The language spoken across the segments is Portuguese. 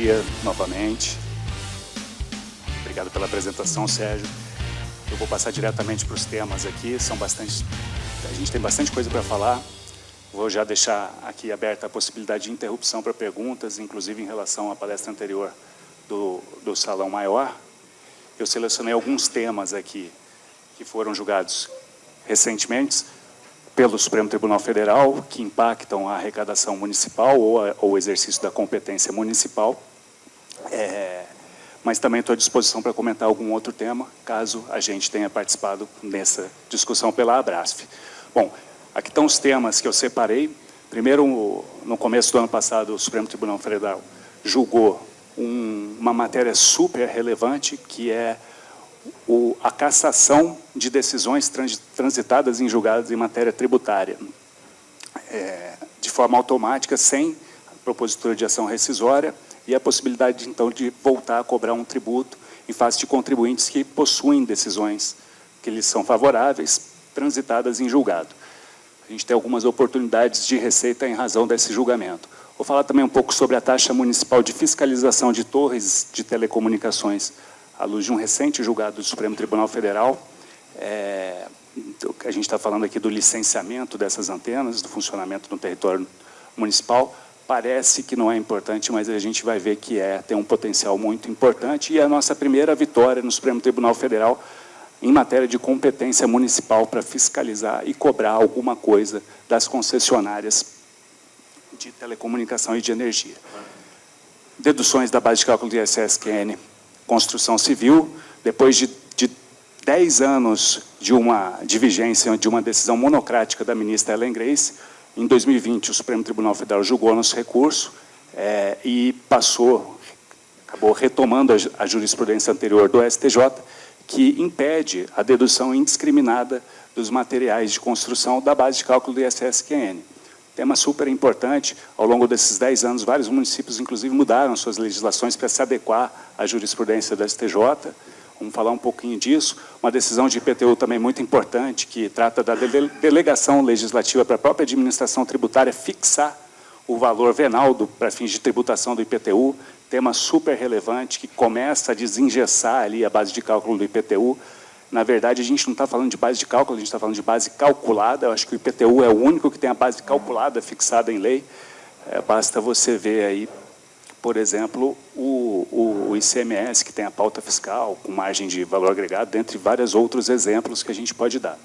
dia, novamente. Obrigado pela apresentação, Sérgio. Eu vou passar diretamente para os temas aqui, a gente tem bastante coisa para falar. Vou já deixar aqui aberta a possibilidade de interrupção para perguntas, inclusive em relação à palestra anterior do Salão Maior. Eu selecionei alguns temas aqui que foram julgados recentemente pelo Supremo Tribunal Federal, que impactam a arrecadação municipal ou o exercício da competência municipal. Mas também estou à disposição para comentar algum outro tema, caso a gente tenha participado nessa discussão pela Abrasf. Bom, aqui estão os temas que eu separei. Primeiro, no começo do ano passado, o Supremo Tribunal Federal julgou uma matéria super relevante, que é a cassação de decisões transitadas em julgados em matéria tributária, de forma automática, sem propositura de ação rescisória, e a possibilidade, então, de voltar a cobrar um tributo em face de contribuintes que possuem decisões que lhes são favoráveis, transitadas em julgado. A gente tem algumas oportunidades de receita em razão desse julgamento. Vou falar também um pouco sobre a taxa municipal de fiscalização de torres de telecomunicações, à luz de um recente julgado do Supremo Tribunal Federal. A gente está falando aqui do licenciamento dessas antenas, do funcionamento no território municipal. Parece que não é importante, mas a gente vai ver que tem um potencial muito importante, e é a nossa primeira vitória no Supremo Tribunal Federal em matéria de competência municipal para fiscalizar e cobrar alguma coisa das concessionárias de telecomunicação e de energia. Deduções da base de cálculo do ISS-QN, construção civil, depois de 10 anos de vigência de uma decisão monocrática da ministra Ellen Grace, em 2020, o Supremo Tribunal Federal julgou nosso recurso e acabou retomando a jurisprudência anterior do STJ, que impede a dedução indiscriminada dos materiais de construção da base de cálculo do ISS-QN. Tema super importante. Ao longo desses 10 anos, vários municípios, inclusive, mudaram suas legislações para se adequar à jurisprudência do STJ. Vamos falar um pouquinho disso. Uma decisão de IPTU também muito importante, que trata da delegação legislativa para a própria administração tributária fixar o valor venal para fins de tributação do IPTU. Tema super relevante, que começa a desengessar ali a base de cálculo do IPTU. Na verdade, a gente não está falando de base de cálculo, a gente está falando de base calculada. Eu acho que o IPTU é o único que tem a base calculada fixada em lei. Basta você ver aí, por exemplo, o ICMS, que tem a pauta fiscal, com margem de valor agregado, dentre vários outros exemplos que a gente pode dar.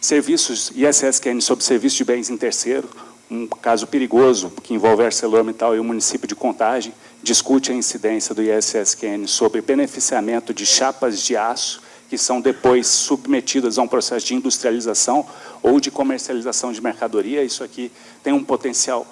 Serviços, ISS-QN sobre serviço de bens em terceiro, um caso perigoso, que envolve a ArcelorMittal e o município de Contagem, discute a incidência do ISS-QN sobre beneficiamento de chapas de aço, que são depois submetidas a um processo de industrialização ou de comercialização de mercadoria. Isso aqui tem um potencial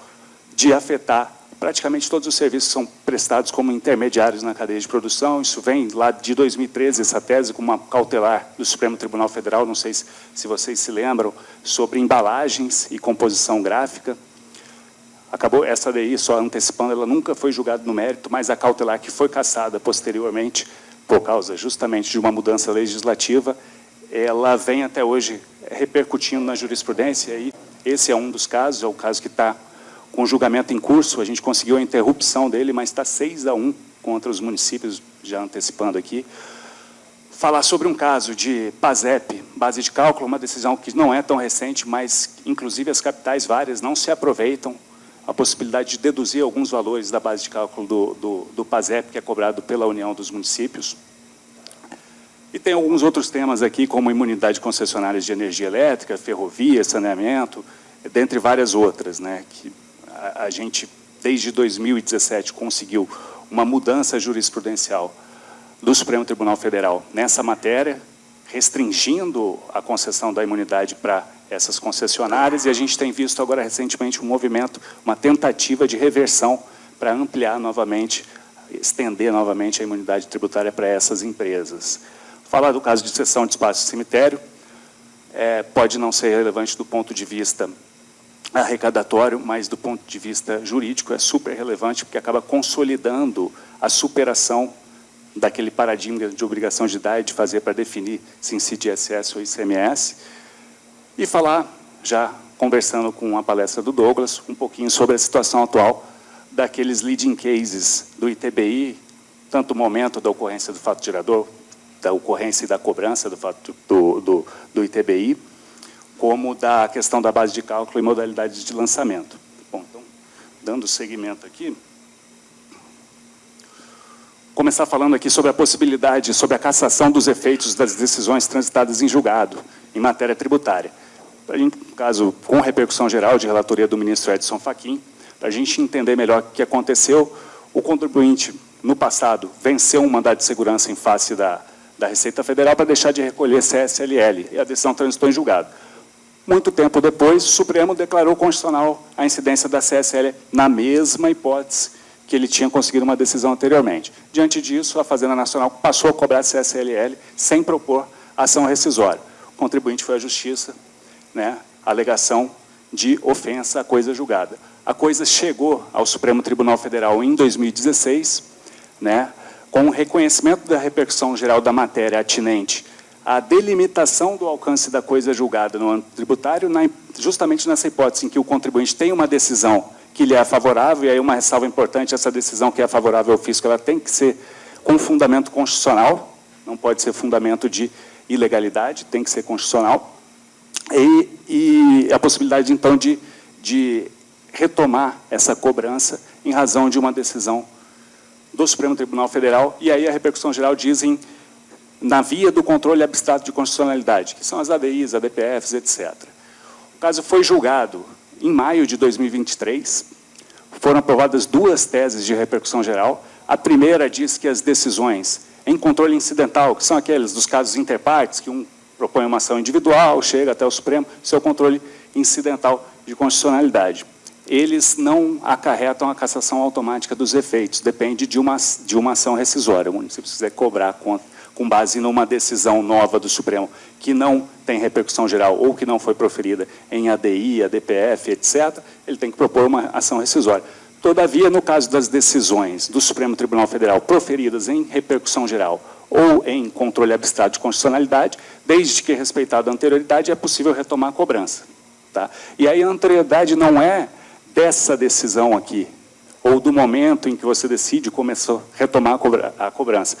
de afetar praticamente todos os serviços que são prestados como intermediários na cadeia de produção. Isso vem lá de 2013, essa tese, com uma cautelar do Supremo Tribunal Federal, não sei se vocês se lembram, sobre embalagens e composição gráfica. Acabou essa daí, só antecipando, ela nunca foi julgada no mérito, mas a cautelar que foi cassada posteriormente, por causa justamente de uma mudança legislativa, ela vem até hoje repercutindo na jurisprudência, e esse é um dos casos, é o caso que está com julgamento em curso. A gente conseguiu a interrupção dele, mas está 6-1 contra os municípios, já antecipando aqui. Falar sobre um caso de PASEP, base de cálculo, uma decisão que não é tão recente, mas, inclusive, as capitais várias não se aproveitam a possibilidade de deduzir alguns valores da base de cálculo do PASEP, que é cobrado pela União dos Municípios. E tem alguns outros temas aqui, como imunidade de concessionárias de energia elétrica, ferrovia, saneamento, dentre várias outras, né, que a gente, desde 2017, conseguiu uma mudança jurisprudencial do Supremo Tribunal Federal nessa matéria, restringindo a concessão da imunidade para essas concessionárias, e a gente tem visto agora recentemente um movimento, uma tentativa de reversão para ampliar novamente, estender novamente a imunidade tributária para essas empresas. Falar do caso de cessão de espaço de cemitério pode não ser relevante do ponto de vista arrecadatório, mas do ponto de vista jurídico é super relevante, porque acaba consolidando a superação daquele paradigma de obrigação de dar e de fazer para definir se incide ISS ou ICMS. E falar, já conversando com a palestra do Douglas, um pouquinho sobre a situação atual daqueles leading cases do ITBI, tanto o momento da ocorrência do fato gerador, da ocorrência e da cobrança do fato do ITBI, como da questão da base de cálculo e modalidades de lançamento. Bom, então, dando seguimento aqui, começar falando aqui sobre a possibilidade, sobre a cassação dos efeitos das decisões transitadas em julgado, em matéria tributária. Em caso, com repercussão geral de relatoria do ministro Edson Fachin, para a gente entender melhor o que aconteceu, o contribuinte, no passado, venceu um mandado de segurança em face da Receita Federal para deixar de recolher CSLL, e a decisão transitou em julgado. Muito tempo depois, o Supremo declarou constitucional a incidência da CSLL na mesma hipótese que ele tinha conseguido uma decisão anteriormente. Diante disso, a Fazenda Nacional passou a cobrar CSLL sem propor ação rescisória. O contribuinte foi à Justiça, né, alegação de ofensa à coisa julgada. A coisa chegou ao Supremo Tribunal Federal em 2016, né, com o reconhecimento da repercussão geral da matéria atinente à delimitação do alcance da coisa julgada no âmbito tributário, justamente nessa hipótese em que o contribuinte tem uma decisão que lhe é favorável, e aí uma ressalva importante, essa decisão que é favorável ao fisco, ela tem que ser com fundamento constitucional, não pode ser fundamento de ilegalidade, tem que ser constitucional, e a possibilidade, então, de retomar essa cobrança em razão de uma decisão do Supremo Tribunal Federal, e aí a repercussão geral dizem na via do controle abstrato de constitucionalidade, que são as ADIs, ADPFs, etc. O caso foi julgado em maio de 2023, foram aprovadas 2 teses de repercussão geral. A primeira diz que as decisões em controle incidental, que são aqueles dos casos interpartes, que um propõe uma ação individual, chega até o Supremo, seu controle incidental de constitucionalidade. Eles não acarretam a cassação automática dos efeitos, depende de uma ação rescisória. O município, se quiser cobrar com base numa decisão nova do Supremo que não tem repercussão geral ou que não foi proferida em ADI, ADPF, etc., ele tem que propor uma ação rescisória. Todavia, no caso das decisões do Supremo Tribunal Federal proferidas em repercussão geral ou em controle abstrato de constitucionalidade, desde que respeitada a anterioridade, é possível retomar a cobrança. Tá? E aí a anterioridade não é dessa decisão aqui, ou do momento em que você decide começou a retomar a cobrança.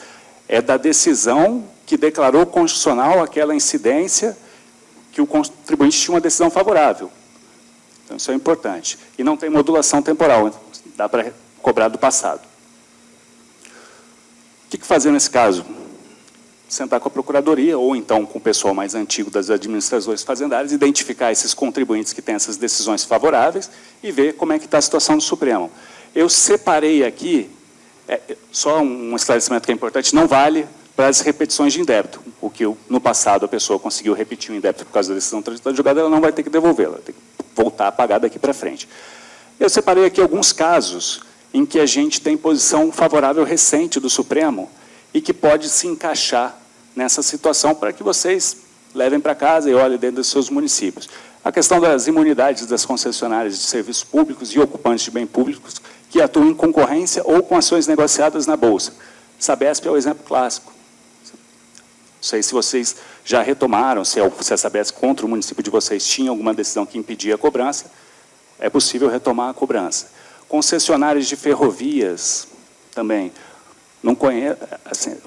É da decisão que declarou constitucional aquela incidência que o contribuinte tinha uma decisão favorável. Então, isso é importante. E não tem modulação temporal, dá para cobrar do passado. O que fazer nesse caso? Sentar com a Procuradoria, ou então com o pessoal mais antigo das administrações fazendárias, identificar esses contribuintes que têm essas decisões favoráveis e ver como é que está a situação do Supremo. Eu separei aqui, só um esclarecimento que é importante, não vale para as repetições de indébito. O que no passado a pessoa conseguiu repetir o indébito por causa da decisão transitória julgada, ela não vai ter que devolvê-la, tem que voltar a pagar daqui para frente. Eu separei aqui alguns casos em que a gente tem posição favorável recente do Supremo e que pode se encaixar nessa situação para que vocês levem para casa e olhem dentro dos seus municípios. A questão das imunidades das concessionárias de serviços públicos e ocupantes de bens públicos que atuam em concorrência ou com ações negociadas na Bolsa. Sabesp é o exemplo clássico. Não sei se vocês já retomaram, se a Sabesp contra o município de vocês tinha alguma decisão que impedia a cobrança, é possível retomar a cobrança. Concessionárias de ferrovias também, não conheço, assim,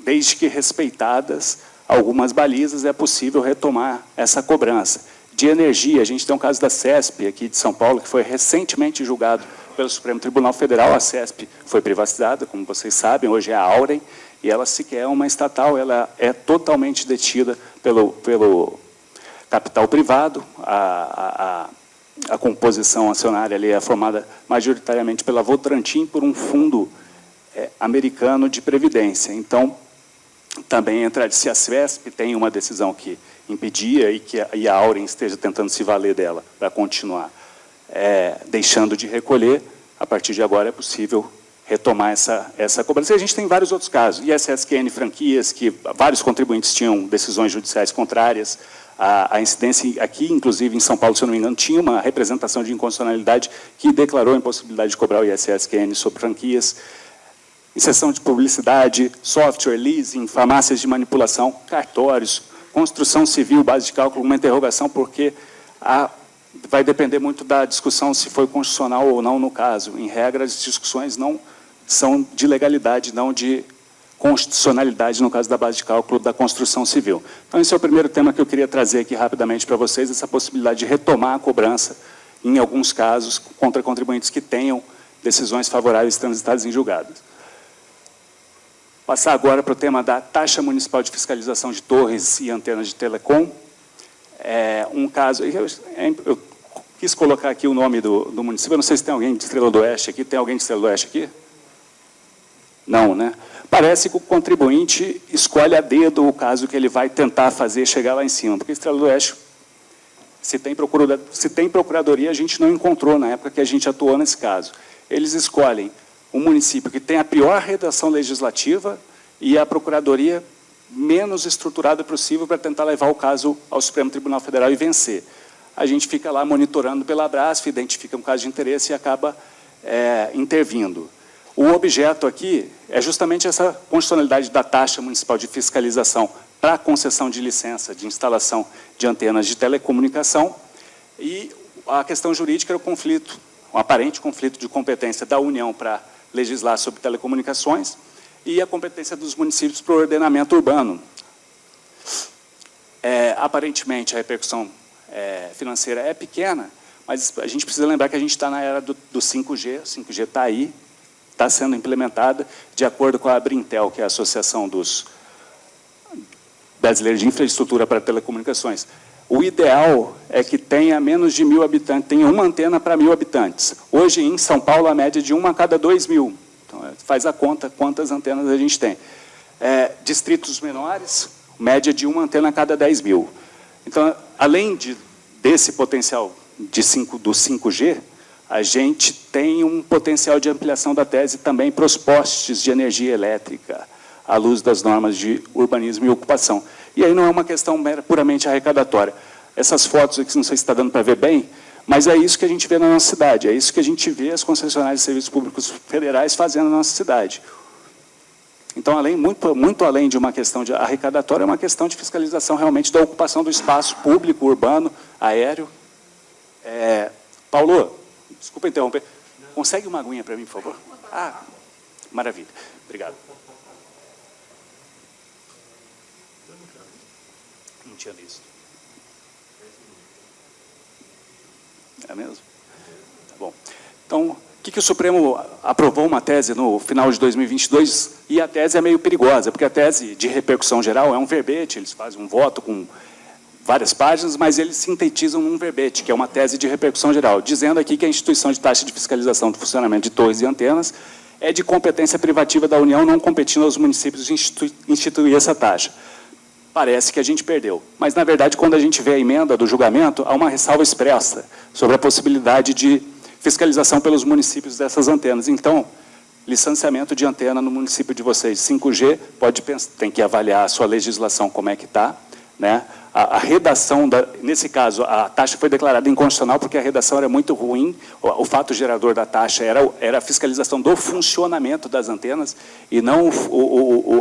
desde que respeitadas algumas balizas, é possível retomar essa cobrança. De energia, a gente tem um caso da CESP, aqui de São Paulo, que foi recentemente julgado pelo Supremo Tribunal Federal. A CESP foi privatizada, como vocês sabem, hoje é a Auren, e ela sequer é uma estatal, ela é totalmente detida pelo capital privado. A composição acionária ali é formada majoritariamente pela Votorantim por um fundo americano de previdência. Então, também entra, se a CESP tem uma decisão que impedia e a Auren esteja tentando se valer dela para continuar deixando de recolher, a partir de agora é possível retomar essa cobrança. E a gente tem vários outros casos, ISSQN franquias, que vários contribuintes tinham decisões judiciais contrárias, a incidência aqui, inclusive em São Paulo, se eu não me engano, tinha uma representação de inconstitucionalidade que declarou a impossibilidade de cobrar o ISSQN sobre franquias, inserção de publicidade, software, leasing, farmácias de manipulação, cartórios, construção civil, base de cálculo, uma interrogação, porque vai depender muito da discussão se foi constitucional ou não no caso. Em regra, as discussões não são de legalidade, não de constitucionalidade, no caso da base de cálculo da construção civil. Então, esse é o primeiro tema que eu queria trazer aqui rapidamente para vocês, essa possibilidade de retomar a cobrança, em alguns casos, contra contribuintes que tenham decisões favoráveis transitadas em julgados. Passar agora para o tema da taxa municipal de fiscalização de torres e antenas de telecom. Um caso, eu quis colocar aqui o nome do município, eu não sei se tem alguém de Estrela do Oeste aqui, tem alguém de Estrela do Oeste aqui? Não, né? Parece que o contribuinte escolhe a dedo o caso que ele vai tentar fazer chegar lá em cima, porque Estrela do Oeste, se tem procuradoria, a gente não encontrou na época que a gente atuou nesse caso. Eles escolhem um município que tem a pior redação legislativa e a procuradoria menos estruturada possível para tentar levar o caso ao Supremo Tribunal Federal e vencer. A gente fica lá monitorando pela Abrasf, identifica um caso de interesse e acaba intervindo. O objeto aqui é justamente essa constitucionalidade da taxa municipal de fiscalização para a concessão de licença de instalação de antenas de telecomunicação, e a questão jurídica era o conflito, um aparente conflito de competência da União para legislar sobre telecomunicações e a competência dos municípios para o ordenamento urbano. Aparentemente, a repercussão financeira é pequena, mas a gente precisa lembrar que a gente está na era do 5G, o 5G está aí, está sendo implementada, de acordo com a Brintel, que é a Associação dos Brasileiros de Infraestrutura para Telecomunicações. O ideal é que tenha menos de 1.000 habitantes, tenha uma antena para 1.000 habitantes. Hoje, em São Paulo, a média é de uma a cada 2.000. Então, faz a conta quantas antenas a gente tem. Distritos menores, média de uma antena a cada 10.000. Então, além desse potencial do 5G, a gente tem um potencial de ampliação da tese também para os postes de energia elétrica, à luz das normas de urbanismo e ocupação. E aí não é uma questão puramente arrecadatória. Essas fotos aqui, não sei se está dando para ver bem, mas é isso que a gente vê na nossa cidade, é isso que a gente vê as concessionárias de serviços públicos federais fazendo na nossa cidade. Então, muito além de uma questão de arrecadatória, é uma questão de fiscalização realmente da ocupação do espaço público, urbano, aéreo. Paulo, desculpa interromper. Consegue uma aguinha para mim, por favor? Ah, maravilha. Obrigado. Não tinha visto. É mesmo? Tá bom. Então, o que o Supremo aprovou uma tese no final de 2022, e a tese é meio perigosa, porque a tese de repercussão geral é um verbete, eles fazem um voto com várias páginas, mas eles sintetizam num verbete, que é uma tese de repercussão geral, dizendo aqui que a instituição de taxa de fiscalização do funcionamento de torres e antenas é de competência privativa da União, não competindo aos municípios instituir essa taxa. Parece que a gente perdeu. Mas, na verdade, quando a gente vê a emenda do julgamento, há uma ressalva expressa sobre a possibilidade de fiscalização pelos municípios dessas antenas. Então, licenciamento de antena no município de vocês, 5G, tem que avaliar a sua legislação, como é que está, né? A redação, nesse caso, a taxa foi declarada inconstitucional porque a redação era muito ruim, o fato gerador da taxa era a fiscalização do funcionamento das antenas e não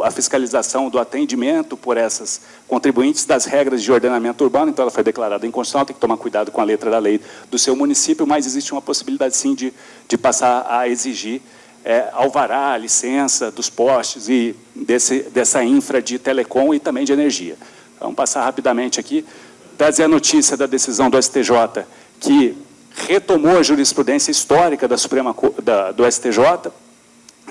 a fiscalização do atendimento por essas contribuintes das regras de ordenamento urbano, então ela foi declarada inconstitucional, tem que tomar cuidado com a letra da lei do seu município, mas existe uma possibilidade, sim, de passar a exigir alvará, licença dos postes e dessa infra de telecom e também de energia. Vamos passar rapidamente aqui, trazer a notícia da decisão do STJ, que retomou a jurisprudência histórica do STJ,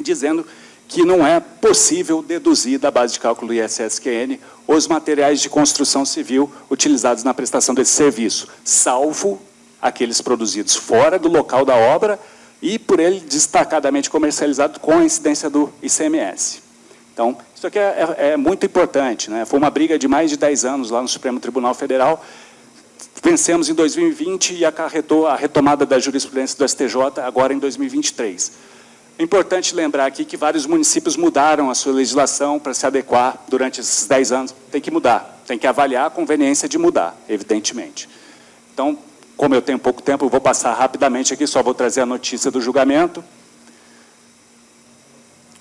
dizendo que não é possível deduzir da base de cálculo do ISSQN os materiais de construção civil utilizados na prestação desse serviço, salvo aqueles produzidos fora do local da obra e por ele destacadamente comercializado com a incidência do ICMS. Então, isso aqui é muito importante, né? Foi uma briga de mais de 10 anos lá no Supremo Tribunal Federal. Vencemos em 2020 e acarretou a retomada da jurisprudência do STJ agora em 2023. É importante lembrar aqui que vários municípios mudaram a sua legislação para se adequar durante esses 10 anos. Tem que mudar, tem que avaliar a conveniência de mudar, evidentemente. Então, como eu tenho pouco tempo, eu vou passar rapidamente aqui, só vou trazer a notícia do julgamento.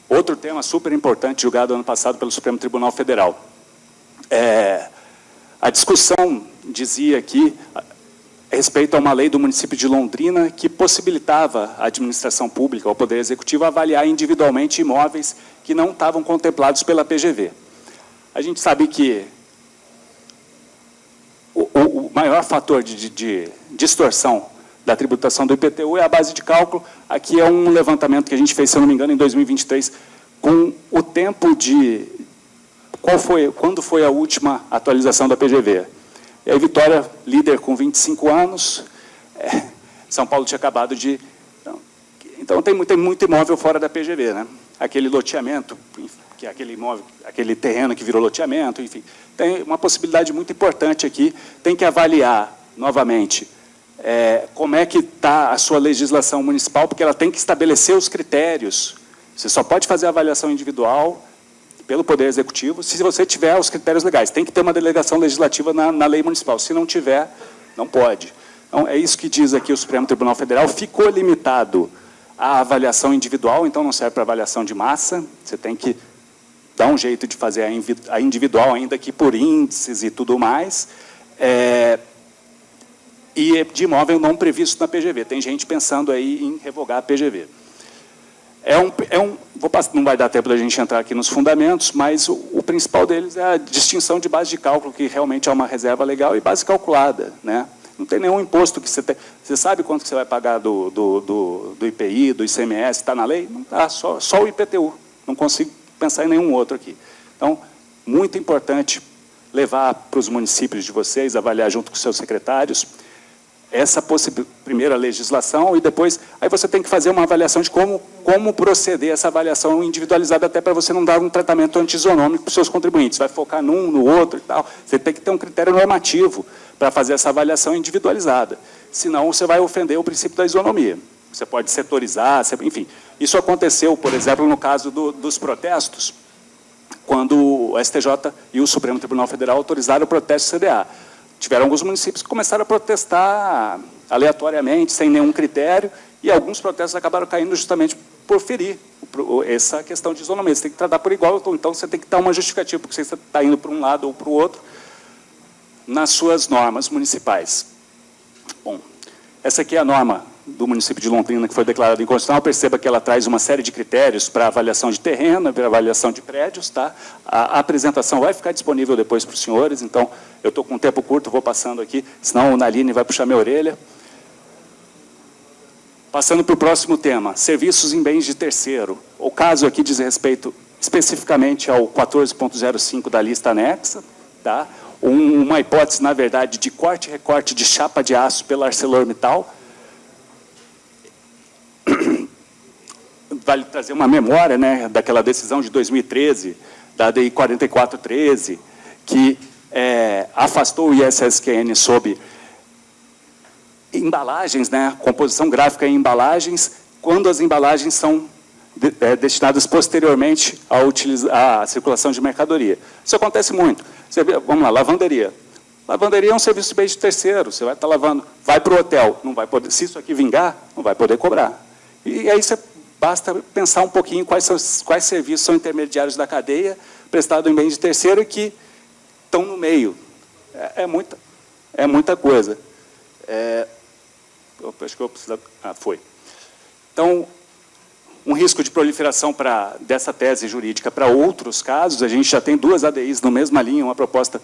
Outro tema super importante, julgado ano passado pelo Supremo Tribunal Federal. A discussão dizia que respeito a uma lei do município de Londrina que possibilitava a administração pública, o Poder Executivo, avaliar individualmente imóveis que não estavam contemplados pela PGV. A gente sabe que o maior fator de distorção da tributação do IPTU é a base de cálculo. Aqui é um levantamento que a gente fez, se eu não me engano, em 2023, com o tempo de... quando foi a última atualização da PGV? E aí, Vitória, líder com 25 anos, São Paulo tinha acabado de... Então, tem muito imóvel fora da PGV, né? Aquele loteamento, que é aquele terreno que virou loteamento, enfim. Tem uma possibilidade muito importante aqui, tem que avaliar, novamente, como é que está a sua legislação municipal, porque ela tem que estabelecer os critérios. Você só pode fazer a avaliação individual pelo Poder Executivo, se você tiver os critérios legais. Tem que ter uma delegação legislativa na lei municipal. Se não tiver, não pode. Então, é isso que diz aqui o Supremo Tribunal Federal. Ficou limitado à avaliação individual, então não serve para avaliação de massa. Você tem que dar um jeito de fazer a individual, ainda que por índices e tudo mais. E de imóvel não previsto na PGV. Tem gente pensando aí em revogar a PGV. Não vai dar tempo da gente entrar aqui nos fundamentos, mas o principal deles é a distinção de base de cálculo, que realmente é uma reserva legal, e base calculada, né? Não tem nenhum imposto que você tem. Você sabe quanto que você vai pagar do IPI, do ICMS, está na lei? Não está, só o IPTU. Não consigo pensar em nenhum outro aqui. Então, muito importante levar para os municípios de vocês, avaliar junto com seus secretários, essa primeira legislação, e depois aí você tem que fazer uma avaliação de como proceder essa avaliação individualizada, até para você não dar um tratamento antisonômico para os seus contribuintes. Vai focar num, no outro e tal. Você tem que ter um critério normativo para fazer essa avaliação individualizada. Senão, você vai ofender o princípio da isonomia. Você pode setorizar, enfim. Isso aconteceu, por exemplo, no caso dos protestos, quando o STJ e o Supremo Tribunal Federal autorizaram o protesto CDA. Tiveram alguns municípios que começaram a protestar aleatoriamente, sem nenhum critério, e alguns protestos acabaram caindo justamente por ferir essa questão de isonomia. Você tem que tratar por igual, então você tem que dar uma justificativa, porque você está indo para um lado ou para o outro, nas suas normas municipais. Bom, essa aqui é a norma do município de Londrina, que foi declarada inconstitucional. Perceba que ela traz uma série de critérios para avaliação de terreno, para avaliação de prédios. Tá? A apresentação vai ficar disponível depois para os senhores, então eu estou com um tempo curto, vou passando aqui, senão o Naline vai puxar minha orelha. Passando para o próximo tema, serviços em bens de terceiro. O caso aqui diz respeito especificamente ao 14.05 da lista anexa, tá? Uma hipótese, na verdade, de corte e recorte de chapa de aço pela ArcelorMittal. Vale trazer uma memória, né, daquela decisão de 2013, da ADI 4413, que afastou o ISSQN sob embalagens, né, composição gráfica em embalagens, quando as embalagens são destinadas posteriormente à circulação de mercadoria. Isso acontece muito. Vamos lá, lavanderia. Lavanderia é um serviço de bem de terceiro. Você vai estar lavando, vai para o hotel, não vai poder. Se isso aqui vingar, não vai poder cobrar. E aí basta pensar um pouquinho quais serviços são intermediários da cadeia, prestados em bem de terceiro e que estão no meio. É muita coisa. Acho que eu preciso... foi. Então, um risco de proliferação dessa tese jurídica para outros casos. A gente já tem 2 ADIs na mesma linha, uma proposta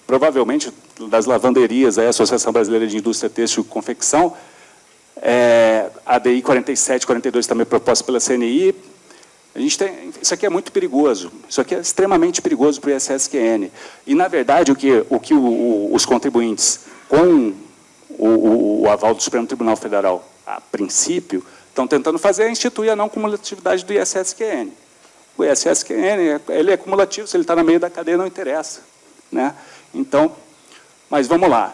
provavelmente, das lavanderias, a Associação Brasileira de Indústria Têxtil e Confecção, a ADI 47, 42 também proposta pela CNI. Isso aqui é muito perigoso, isso aqui é extremamente perigoso para o ISSQN. E, na verdade, o que os contribuintes, com o aval do Supremo Tribunal Federal, a princípio, estão tentando fazer é instituir a não cumulatividade do ISSQN. O ISSQN, ele é cumulativo, se ele está no meio da cadeia, não interessa. Né? Então, mas vamos lá.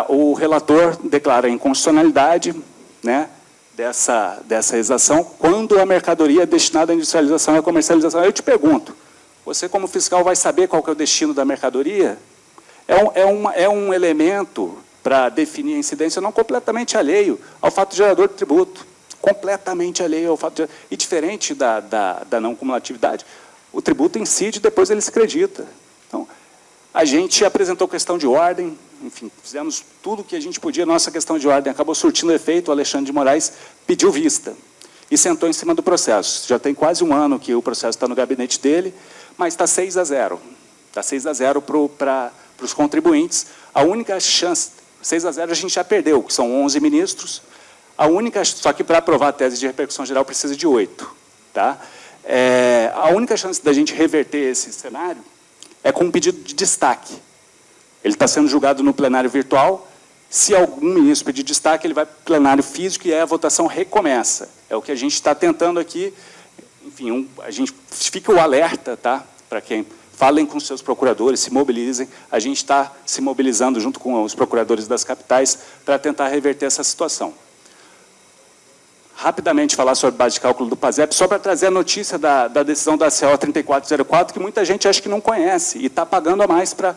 O relator declara a inconstitucionalidade, né, dessa exação quando a mercadoria é destinada à industrialização e à comercialização. Eu te pergunto, você como fiscal vai saber qual que é o destino da mercadoria? É um elemento para definir a incidência não completamente alheio ao fato gerador de tributo, completamente alheio ao fato e diferente da não cumulatividade, o tributo incide e depois ele se acredita. Então, A gente apresentou questão de ordem, enfim, fizemos tudo o que a gente podia. Nossa questão de ordem acabou surtindo efeito. O Alexandre de Moraes pediu vista e sentou em cima do processo. Já tem quase um ano que o processo está no gabinete dele, mas está 6-0. Está 6-0 para os contribuintes. A única chance, 6-0 a gente já perdeu, que são 11 ministros. A única, só que para aprovar a tese de repercussão geral precisa de 8. Tá? A única chance da gente reverter esse cenário é com um pedido de destaque. Ele está sendo julgado no plenário virtual. Se algum ministro pedir destaque, ele vai para o plenário físico e aí a votação recomeça. É o que a gente está tentando aqui. Enfim, a gente fica o alerta, tá? Para quem falem com seus procuradores, se mobilizem. A gente está se mobilizando junto com os procuradores das capitais para tentar reverter essa situação. Rapidamente falar sobre a base de cálculo do PASEP, só para trazer a notícia da decisão da CO 3404, que muita gente acha que não conhece e está pagando a mais para...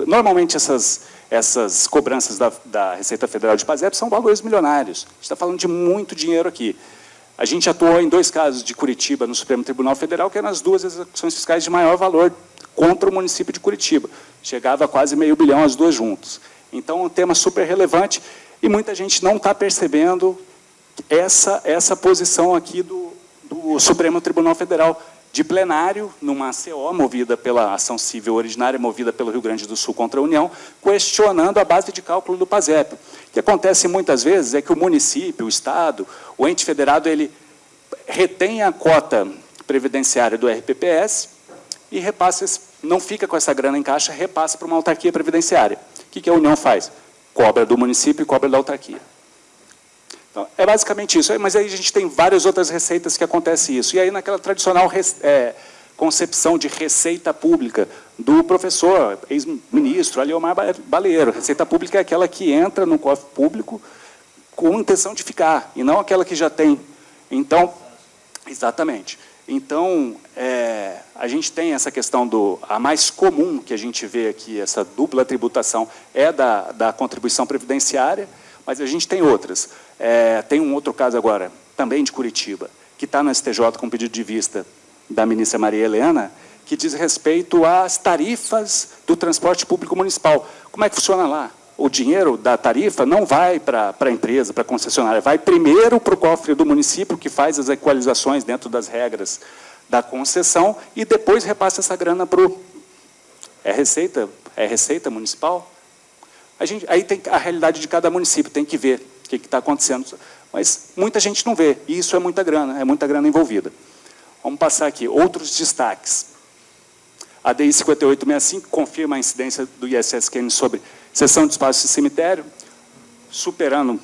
Normalmente essas cobranças da Receita Federal de PASEP são valores milionários. A gente está falando de muito dinheiro aqui. A gente atuou em 2 casos de Curitiba no Supremo Tribunal Federal, que eram as 2 execuções fiscais de maior valor contra o município de Curitiba. Chegava a quase R$500 milhão as 2 juntas. Então, é um tema super relevante e muita gente não está percebendo essa posição aqui do Supremo Tribunal Federal de plenário, numa CO movida pela ação civil originária, movida pelo Rio Grande do Sul contra a União, questionando a base de cálculo do PASEP. O que acontece muitas vezes é que o município, o Estado, o ente federado, ele retém a cota previdenciária do RPPS e repassa, não fica com essa grana em caixa, repassa para uma autarquia previdenciária. O que a União faz? Cobra do município e cobra da autarquia. Então, é basicamente isso, mas aí a gente tem várias outras receitas que acontece isso. E aí, naquela tradicional concepção de receita pública do professor, ex-ministro Aliomar Baleiro, receita pública é aquela que entra no cofre público com intenção de ficar, e não aquela que já tem. Então, exatamente. Então, a gente tem essa questão a mais comum que a gente vê aqui, essa dupla tributação, é da contribuição previdenciária, mas a gente tem outras. Tem um outro caso agora, também de Curitiba, que está no STJ com pedido de vista da ministra Maria Helena, que diz respeito às tarifas do transporte público municipal. Como é que funciona lá? O dinheiro da tarifa não vai para a empresa, para a concessionária, vai primeiro para o cofre do município, que faz as equalizações dentro das regras da concessão, e depois repassa essa grana para o... É receita municipal? Aí tem a realidade de cada município, tem que ver o que está acontecendo. Mas muita gente não vê, e isso é muita grana envolvida. Vamos passar aqui. Outros destaques. A DI 5865 confirma a incidência do ISSQN sobre cessão de espaço de cemitério, superando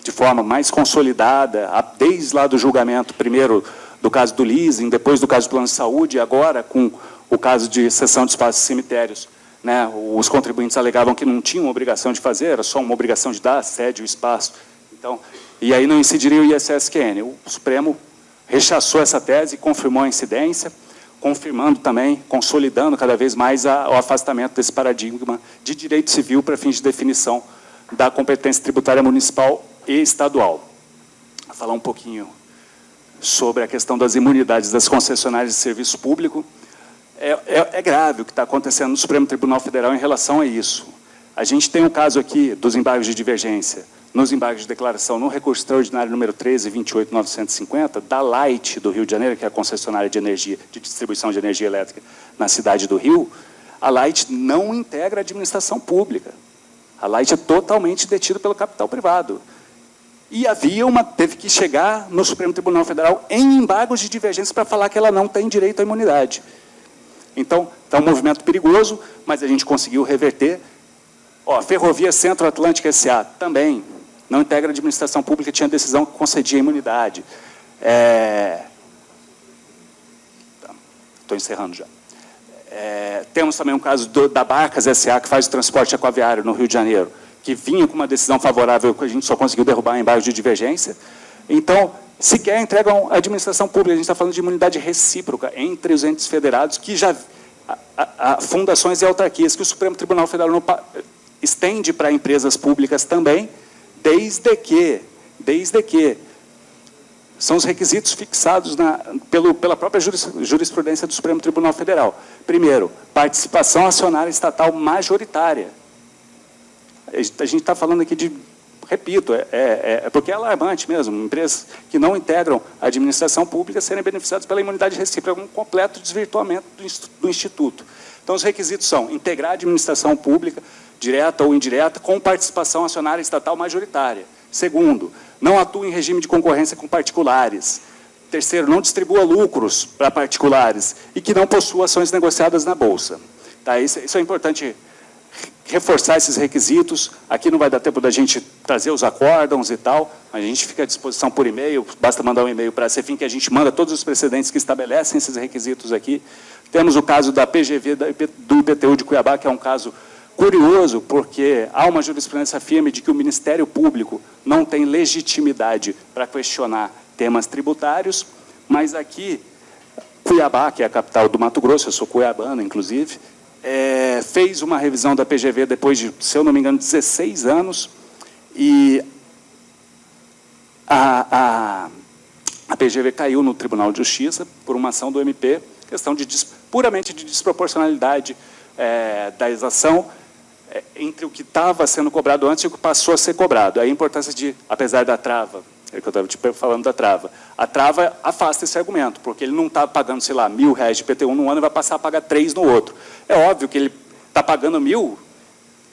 de forma mais consolidada, desde lá do julgamento, primeiro do caso do leasing, depois do caso do plano de saúde, e agora com o caso de cessão de espaços de cemitérios. Né, os contribuintes alegavam que não tinham obrigação de fazer, era só uma obrigação de dar a sede, o espaço. Então, e aí não incidiria o ISSQN. O Supremo rechaçou essa tese e confirmou a incidência, confirmando também, consolidando cada vez mais o afastamento desse paradigma de direito civil para fins de definição da competência tributária municipal e estadual. Vou falar um pouquinho sobre a questão das imunidades das concessionárias de serviço público. É grave o que está acontecendo no Supremo Tribunal Federal em relação a isso. A gente tem um caso aqui dos embargos de divergência, nos embargos de declaração, no recurso extraordinário número 13.28.950, da Light do Rio de Janeiro, que é a concessionária de energia, de distribuição de energia elétrica na cidade do Rio. A Light não integra a administração pública. A Light é totalmente detida pelo capital privado. E teve que chegar no Supremo Tribunal Federal em embargos de divergência para falar que ela não tem direito à imunidade. Então, está um movimento perigoso, mas a gente conseguiu reverter. Ferrovia Centro-Atlântica S.A. também não integra a administração pública, tinha decisão que concedia imunidade. Estou encerrando já. Temos também um caso da Barcas S.A., que faz o transporte aquaviário no Rio de Janeiro, que vinha com uma decisão favorável, que a gente só conseguiu derrubar em embargos de divergência. Então, sequer entregam a administração pública. A gente está falando de imunidade recíproca entre os entes federados, que já... fundações e autarquias, que o Supremo Tribunal Federal não estende para empresas públicas também, desde que são os requisitos fixados pela própria jurisprudência do Supremo Tribunal Federal. Primeiro, participação acionária estatal majoritária. A gente está falando aqui de, repito, porque é alarmante mesmo, empresas que não integram a administração pública serem beneficiadas pela imunidade recíproca, um completo desvirtuamento do Instituto. Então, os requisitos são integrar a administração pública, direta ou indireta, com participação acionária estatal majoritária. Segundo, não atua em regime de concorrência com particulares. Terceiro, não distribua lucros para particulares e que não possua ações negociadas na Bolsa. Tá? Isso é importante reforçar esses requisitos. Aqui não vai dar tempo da gente trazer os acórdãos e tal, a gente fica à disposição por e-mail, basta mandar um e-mail para a CEFIM que a gente manda todos os precedentes que estabelecem esses requisitos aqui. Temos o caso da PGV do IPTU de Cuiabá, que é um caso curioso, porque há uma jurisprudência firme de que o Ministério Público não tem legitimidade para questionar temas tributários, mas aqui, Cuiabá, que é a capital do Mato Grosso, eu sou cuiabano, inclusive, fez uma revisão da PGV depois de, se eu não me engano, 16 anos, e a PGV caiu no Tribunal de Justiça por uma ação do MP, questão puramente de desproporcionalidade da exação entre o que estava sendo cobrado antes e o que passou a ser cobrado. A importância de, apesar da trava, é que eu estava te falando da trava, a trava afasta esse argumento, porque ele não está pagando, sei lá, R$1.000 de IPTU num ano e vai passar a pagar 3 no outro. É óbvio que ele está pagando 1.000,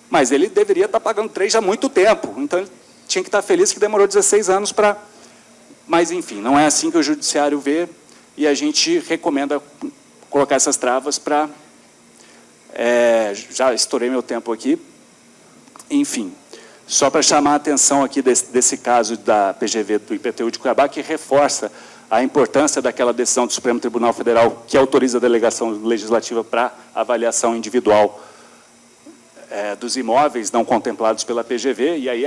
mas ele deveria estar pagando 3 já há muito tempo. Então, ele tinha que estar feliz que demorou 16 anos para... Mas, enfim, não é assim que o Judiciário vê, e a gente recomenda colocar essas travas para... já estourei meu tempo aqui. Enfim, só para chamar a atenção aqui desse caso da PGV do IPTU de Cuiabá, que reforça a importância daquela decisão do Supremo Tribunal Federal que autoriza a delegação legislativa para avaliação individual dos imóveis não contemplados pela PGV, e aí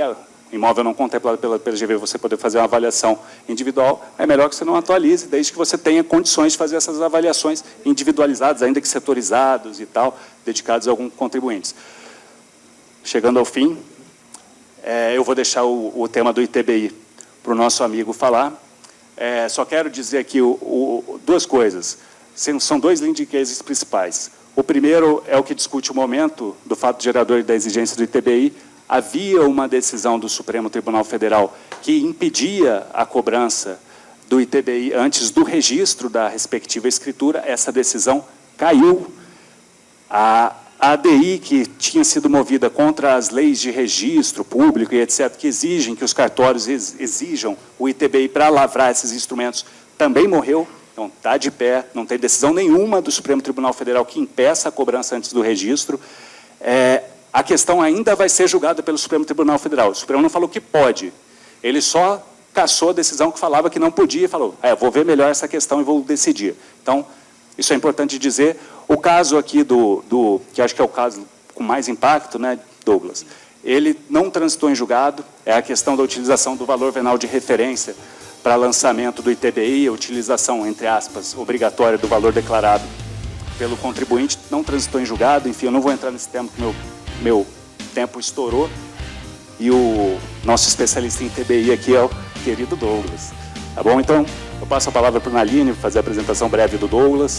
imóvel não contemplado pela PGV, você poder fazer uma avaliação individual, é melhor que você não atualize, desde que você tenha condições de fazer essas avaliações individualizadas, ainda que setorizados e tal, dedicados a alguns contribuintes. Chegando ao fim, eu vou deixar o tema do ITBI para o nosso amigo falar. Só quero dizer aqui duas coisas. São 2 lead cases principais. O primeiro é o que discute o momento do fato gerador e da exigência do ITBI. Havia uma decisão do Supremo Tribunal Federal que impedia a cobrança do ITBI antes do registro da respectiva escritura. Essa decisão caiu. A ADI, que tinha sido movida contra as leis de registro público e etc., que exigem que os cartórios exijam o ITBI para lavrar esses instrumentos, também morreu. Então, está de pé, não tem decisão nenhuma do Supremo Tribunal Federal que impeça a cobrança antes do registro. A questão ainda vai ser julgada pelo Supremo Tribunal Federal. O Supremo não falou que pode, ele só cassou a decisão que falava que não podia e falou, vou ver melhor essa questão e vou decidir. Então, isso é importante dizer. O caso aqui que acho que é o caso com mais impacto, né, Douglas, ele não transitou em julgado, é a questão da utilização do valor venal de referência para lançamento do ITBI, a utilização, entre aspas, obrigatória do valor declarado pelo contribuinte, não transitou em julgado. Enfim, eu não vou entrar nesse tema, porque meu tempo estourou, e o nosso especialista em ITBI aqui é o querido Douglas. Tá bom? Então, eu passo a palavra para o Naline, fazer a apresentação breve do Douglas.